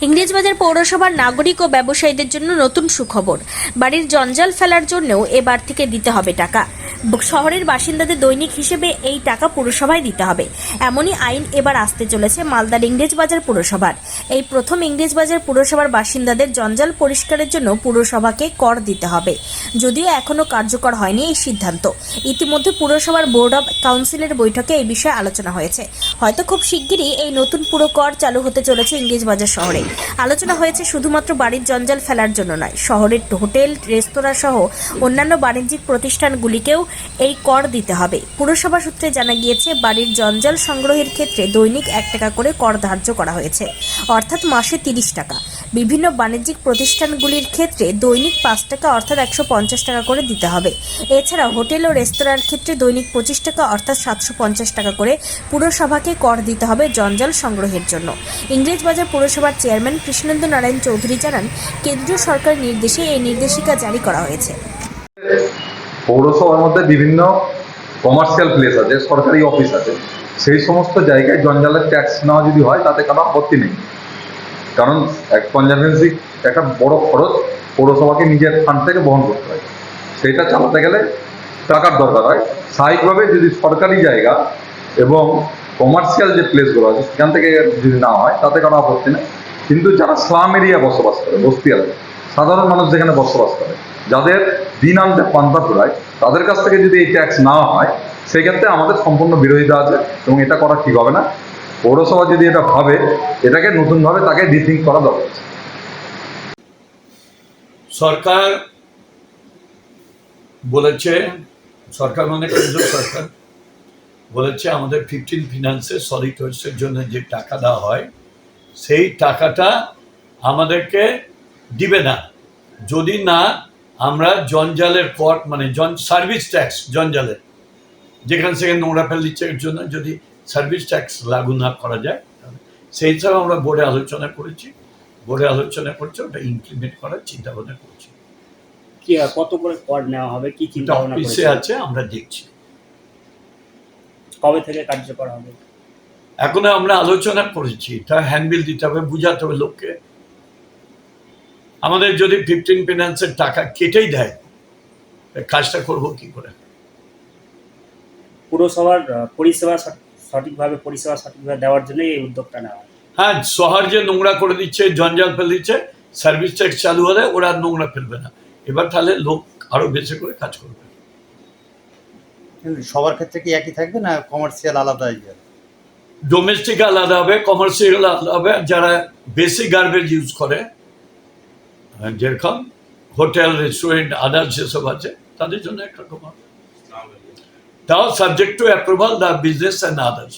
ইংরেজবাজার পৌরসভার নাগরিক ও ব্যবসায়ীদের জন্য নতুন সুখবর। বাড়ির জঞ্জাল ফেলার জন্যও এবার থেকে দিতে হবে টাকা। শহরের বাসিন্দাদের দৈনিক হিসেবে এই টাকা পুরসভায় দিতে হবে, এমনই আইন এবার আসতে চলেছে মালদার ইংরেজবাজার পুরসভার। এই প্রথম ইংরেজবাজার পুরসভার বাসিন্দাদের জঞ্জাল পরিষ্কারের জন্য পুরসভাকে কর দিতে হবে, যদিও এখনও কার্যকর হয়নি এই সিদ্ধান্ত। ইতিমধ্যে পুরসভার বোর্ড অব কাউন্সিলের বৈঠকে এই বিষয়ে আলোচনা হয়েছে। হয়তো খুব শিগগিরই এই নতুন পুরো কর চালু হতে চলেছে ইংরেজবাজার শহরে। আলোচনা হয়েছে শুধুমাত্র বাড়ির জঞ্জাল ফেলার জন্য নয়, শহরের হোটেল, রেস্তোরাঁ সহ অন্যান্য বাণিজ্যিক প্রতিষ্ঠানগুলিকেও এই কর দিতে হবে। পুরসভা সূত্রে জানা গিয়েছে, বাড়ির জঞ্জাল সংগ্রহের ক্ষেত্রে দৈনিক 1 টাকা করে কর ধার্য করা হয়েছে, অর্থাৎ মাসে 30 টাকা। বিভিন্ন বাণিজ্যিক প্রতিষ্ঠানগুলির ক্ষেত্রে দৈনিক 5 টাকা অর্থাৎ 150 টাকা করে দিতে হবে। এছাড়া হোটেল ও রেস্তোরাঁর ক্ষেত্রে দৈনিক 25 টাকা অর্থাৎ 750 টাকা করে পুরসভাকে কর দিতে হবে জঞ্জাল সংগ্রহের জন্য। ইংরেজবাজার পুরসভার চেয়ারম্যান কৃষ্ণেন্দু নারায়ণ চৌধুরী জানান, কেন্দ্রীয় সরকারের নির্দেশে এই নির্দেশিকা জারি করা হয়েছে। পৌরসভার মধ্যে বিভিন্ন কমার্শিয়াল প্লেস আছে, সরকারি অফিস আছে, সেই সমস্ত জায়গায় জঞ্জালের ট্যাক্স নেওয়া যদি হয় তাতে কোনো আপত্তি নেই। কারণ এক কনজারভেন্সি একটা বড় খরচ পৌরসভাকে নিজের ফান্ড থেকে বহন করতে হয়, সেইটা চালাতে গেলে টাকার দরকার হয়। স্বাভাবিকভাবে যদি সরকারি জায়গা এবং কমার্শিয়াল যে প্লেসগুলো আছে সেখান থেকে যদি না হয় তাতে কোনো আপত্তি নেই। কিন্তু যারা স্লাম এরিয়া বসবাস করে, বস্তি এলাকায় সাধারণ মানুষ যেখানে বসবাস করে, যাদের দিন আনতে পান্তা ফুরায়, তাদের কাছ থেকে যদি এই ট্যাক্স না হয় সেক্ষেত্রে আমাদের সম্পূর্ণ বিরোধিতা আছে এবং এটা করা ঠিক হবে না। পৌরসভা যদি এটা ভাবে, এটাকে নতুনভাবে তাকে রিথিঙ্ক করা দরকার। সরকার বলেছে, সরকার মানে কেন্দ্র সরকার বলেছে আমাদের 15 ফিনান্সে সলিড ওয়েস্টের জন্য যে টাকা দেওয়া হয় সেই টাকাটা আমাদেরকে দিবে না যদি না আমরা জঞ্জালের কর মানে সার্ভিস ট্যাক্স, জঞ্জালের যেখানে সেখানে নোংরা ফেলির জন্য যদি সার্ভিস ট্যাক্স লাগু না করা যায়, সেই হিসাবে আমরা বোর্ডে আলোচনা করেছি। ওটা ইমপ্লিমেন্ট করার চিন্তা ভাবনা করছি। কি কত করে কর নেওয়া হবে, কি চিন্তা ভাবনা অফিসে আছে, আমরা দেখছি কবে থেকে কার্যকর হবে। এখন আমরা আলোচনা করেছি, তা হ্যান্ডবিল দিতে হবে, বুঝাতে হবে লোককে। আমাদের যদি 15 ফিনান্সের টাকা কেটেই দেয়, কাজটা করবো কি করে? পুরসভার পরিষেবা সঠিকভাবে দেওয়ার জন্য এই উদ্যোগটা নেওয়া। হ্যাঁ, শহর যে নোংরা করে দিচ্ছে, জঞ্জাল ফেলে দিচ্ছে, সার্ভিস ট্যাক্স চালু হলে ওরা আর নোংরা ফেলবে না। এবার তাহলে লোক আরো বেশি করে কাজ করবে। সবার ক্ষেত্রে কি একই থাকবে না কমার্শিয়াল আলাদা? ডোমেস্টিক আলাদা হবে, কমার্শিয়াল আলাদা হবে। যারা বেশি গার্বেজ ইউজ করে, যেরকম হোটেল, রেস্টুরেন্ট, আদার্স যেসব আছে, তাদের জন্য একরকম হবে। তাও subject to approval the business and others.